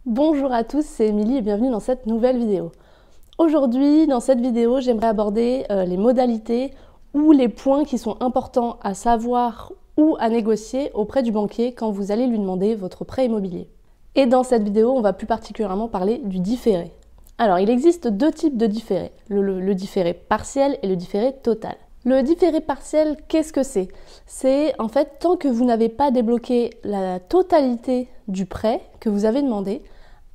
Bonjour à tous, c'est Émilie et bienvenue dans cette nouvelle vidéo. Aujourd'hui, dans cette vidéo, j'aimerais aborder les modalités ou les points qui sont importants à savoir ou à négocier auprès du banquier quand vous allez lui demander votre prêt immobilier. Et dans cette vidéo, on va plus particulièrement parler du différé. Alors, il existe deux types de différé, le différé partiel et le différé total. Le différé partiel, qu'est-ce que c'est? C'est en fait tant que vous n'avez pas débloqué la totalité du prêt que vous avez demandé,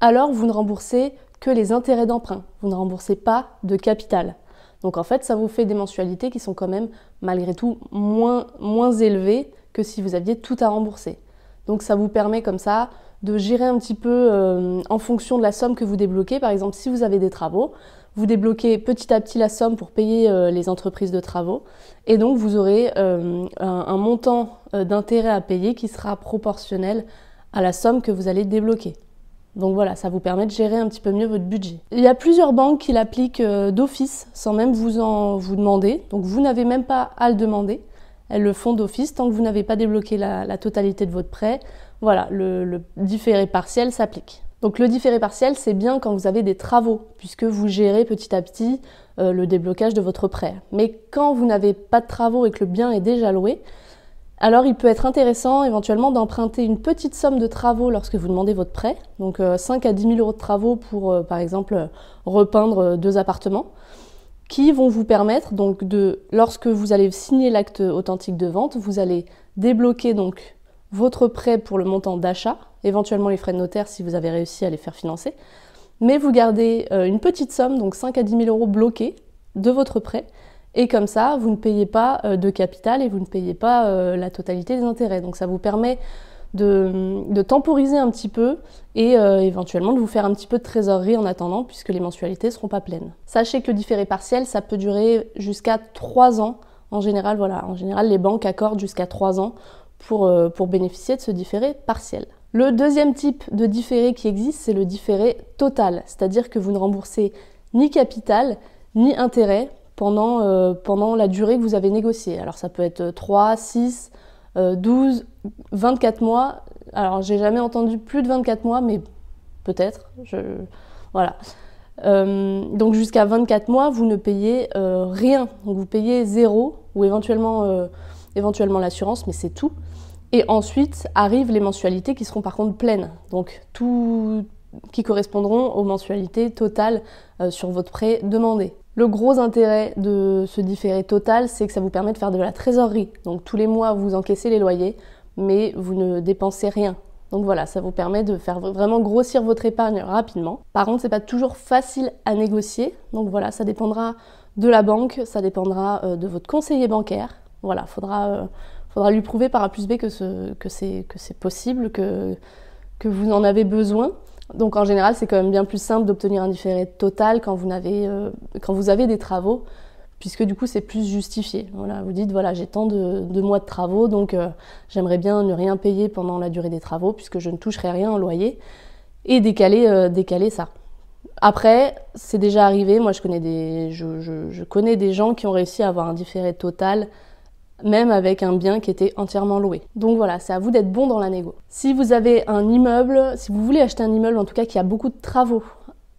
alors vous ne remboursez que les intérêts d'emprunt. Vous ne remboursez pas de capital. Donc en fait, ça vous fait des mensualités qui sont quand même malgré tout moins élevées que si vous aviez tout à rembourser. Donc ça vous permet comme ça de gérer un petit peu en fonction de la somme que vous débloquez. Par exemple, si vous avez des travaux, vous débloquez petit à petit la somme pour payer les entreprises de travaux et donc vous aurez un montant d'intérêt à payer qui sera proportionnel à la somme que vous allez débloquer. Donc voilà, ça vous permet de gérer un petit peu mieux votre budget. Il y a plusieurs banques qui l'appliquent d'office sans même vous demander, donc vous n'avez même pas à le demander. Elles le font d'office tant que vous n'avez pas débloqué la totalité de votre prêt. Voilà, le différé partiel s'applique. Donc le différé partiel, c'est bien quand vous avez des travaux, puisque vous gérez petit à petit le déblocage de votre prêt. Mais quand vous n'avez pas de travaux et que le bien est déjà loué, alors il peut être intéressant éventuellement d'emprunter une petite somme de travaux lorsque vous demandez votre prêt, donc 5 à 10 000 euros de travaux pour par exemple repeindre 2 appartements, qui vont vous permettre donc lorsque vous allez signer l'acte authentique de vente, vous allez débloquer donc votre prêt pour le montant d'achat, éventuellement les frais de notaire si vous avez réussi à les faire financer, mais vous gardez une petite somme, donc 5 à 10 000 euros bloqués de votre prêt, et comme ça, vous ne payez pas de capital et vous ne payez pas la totalité des intérêts. Donc ça vous permet de temporiser un petit peu et éventuellement de vous faire un petit peu de trésorerie en attendant puisque les mensualités ne seront pas pleines. Sachez que le différé partiel, ça peut durer jusqu'à 3 ans. En général, voilà, les banques accordent jusqu'à 3 ans pour bénéficier de ce différé partiel. Le deuxième type de différé qui existe, c'est le différé total. C'est-à-dire que vous ne remboursez ni capital ni intérêt pendant la durée que vous avez négociée. Alors ça peut être 3, 6, 12, 24 mois. Alors j'ai jamais entendu plus de 24 mois, mais peut-être. Voilà. Donc jusqu'à 24 mois, vous ne payez rien. Donc vous payez 0 ou éventuellement l'assurance, mais c'est tout. Et ensuite arrivent les mensualités qui seront par contre pleines. Donc tout qui correspondront aux mensualités totales sur votre prêt demandé. Le gros intérêt de ce différé total, c'est que ça vous permet de faire de la trésorerie. Donc tous les mois, vous encaissez les loyers, mais vous ne dépensez rien. Donc voilà, ça vous permet de faire vraiment grossir votre épargne rapidement. Par contre, c'est pas toujours facile à négocier. Donc voilà, ça dépendra de la banque, ça dépendra de votre conseiller bancaire. Voilà, faudra lui prouver par A plus B que c'est possible, que vous en avez besoin. Donc en général, c'est quand même bien plus simple d'obtenir un différé total quand vous avez des travaux, puisque du coup c'est plus justifié. Voilà, vous dites voilà, j'ai tant de mois de travaux, donc j'aimerais bien ne rien payer pendant la durée des travaux, puisque je ne toucherai rien en loyer, et décaler ça. Après, c'est déjà arrivé, moi je connais des gens qui ont réussi à avoir un différé total même avec un bien qui était entièrement loué. Donc voilà, c'est à vous d'être bon dans la négo. Si vous avez un immeuble, si vous voulez acheter un immeuble en tout cas qui a beaucoup de travaux,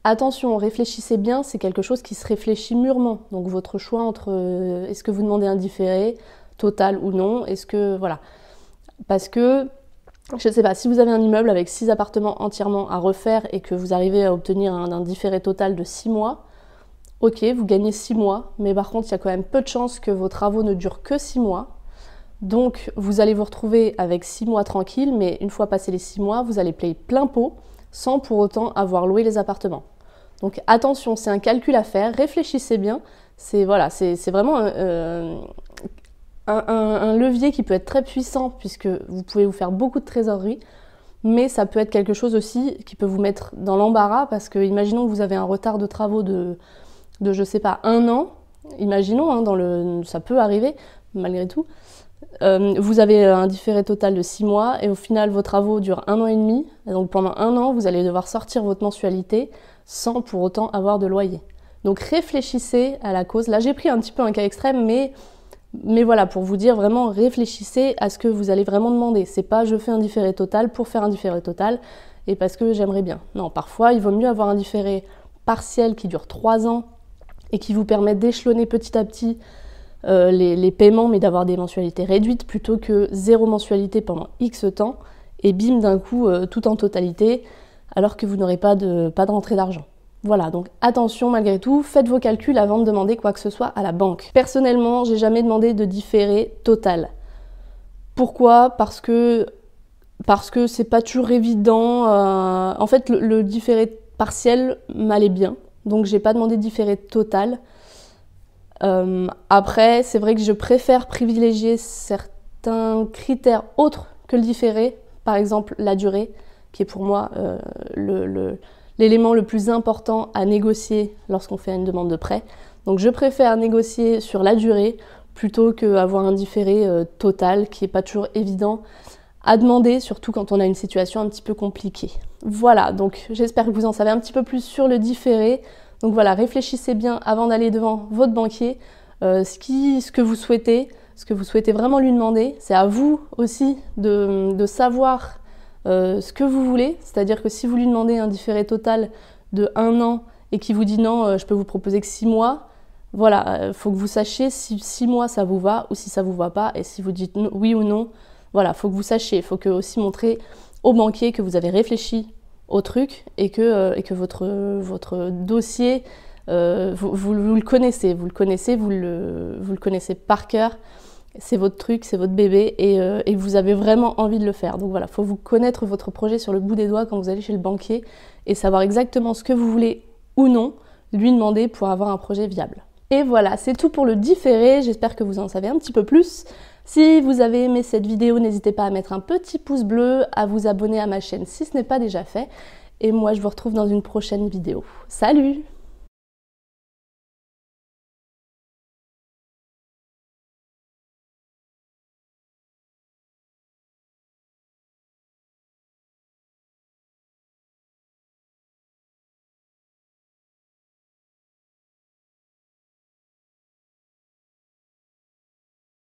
attention, réfléchissez bien, c'est quelque chose qui se réfléchit mûrement. Donc votre choix entre est-ce que vous demandez un différé total ou non, voilà. Parce que, je ne sais pas, si vous avez un immeuble avec 6 appartements entièrement à refaire et que vous arrivez à obtenir un différé total de 6 mois, ok, vous gagnez 6 mois, mais par contre, il y a quand même peu de chances que vos travaux ne durent que 6 mois. Donc, vous allez vous retrouver avec 6 mois tranquilles, mais une fois passés les 6 mois, vous allez payer plein pot sans pour autant avoir loué les appartements. Donc, attention, c'est un calcul à faire, réfléchissez bien. C'est vraiment un levier qui peut être très puissant puisque vous pouvez vous faire beaucoup de trésorerie, mais ça peut être quelque chose aussi qui peut vous mettre dans l'embarras parce que, imaginons que vous avez un retard de travaux de je sais pas, 1 an, imaginons, hein, ça peut arriver malgré tout, vous avez un différé total de 6 mois et au final vos travaux durent 1 an et demi, et donc pendant 1 an vous allez devoir sortir votre mensualité sans pour autant avoir de loyer. Donc réfléchissez à la cause. Là j'ai pris un petit peu un cas extrême, mais voilà, pour vous dire vraiment réfléchissez à ce que vous allez vraiment demander. C'est pas je fais un différé total pour faire un différé total. et parce que j'aimerais bien. Non, parfois il vaut mieux avoir un différé partiel qui dure 3 ans et qui vous permet d'échelonner petit à petit les paiements, mais d'avoir des mensualités réduites plutôt que 0 mensualité pendant X temps et bim d'un coup tout en totalité alors que vous n'aurez pas de rentrée d'argent. Voilà, donc attention malgré tout, faites vos calculs avant de demander quoi que ce soit à la banque. Personnellement, j'ai jamais demandé de différé total. Pourquoi ? Parce que c'est pas toujours évident. En fait, le différé partiel m'allait bien, donc j'ai pas demandé de différé total. Après, c'est vrai que je préfère privilégier certains critères autres que le différé, par exemple la durée, qui est pour moi l'élément le plus important à négocier lorsqu'on fait une demande de prêt. Donc je préfère négocier sur la durée plutôt qu'avoir un différé total qui n'est pas toujours évident à demander, surtout quand on a une situation un petit peu compliquée. Voilà, donc j'espère que vous en savez un petit peu plus sur le différé. Donc voilà, réfléchissez bien avant d'aller devant votre banquier, ce que vous souhaitez vraiment lui demander. C'est à vous aussi de savoir ce que vous voulez, c'est-à-dire que si vous lui demandez un différé total de 1 an et qu'il vous dit non, je peux vous proposer que 6 mois, voilà, faut que vous sachiez si 6 mois ça vous va ou si ça vous va pas, et si vous dites oui ou non, voilà, faut que vous sachiez, il faut que aussi montrer au banquier que vous avez réfléchi au truc et que votre dossier, vous le connaissez, vous le connaissez par cœur. C'est votre truc, c'est votre bébé et vous avez vraiment envie de le faire. Donc voilà, il faut vous connaître votre projet sur le bout des doigts quand vous allez chez le banquier et savoir exactement ce que vous voulez ou non lui demander pour avoir un projet viable. Et voilà, c'est tout pour le différé. J'espère que vous en savez un petit peu plus. Si vous avez aimé cette vidéo, n'hésitez pas à mettre un petit pouce bleu, à vous abonner à ma chaîne si ce n'est pas déjà fait. Et moi, je vous retrouve dans une prochaine vidéo. Salut!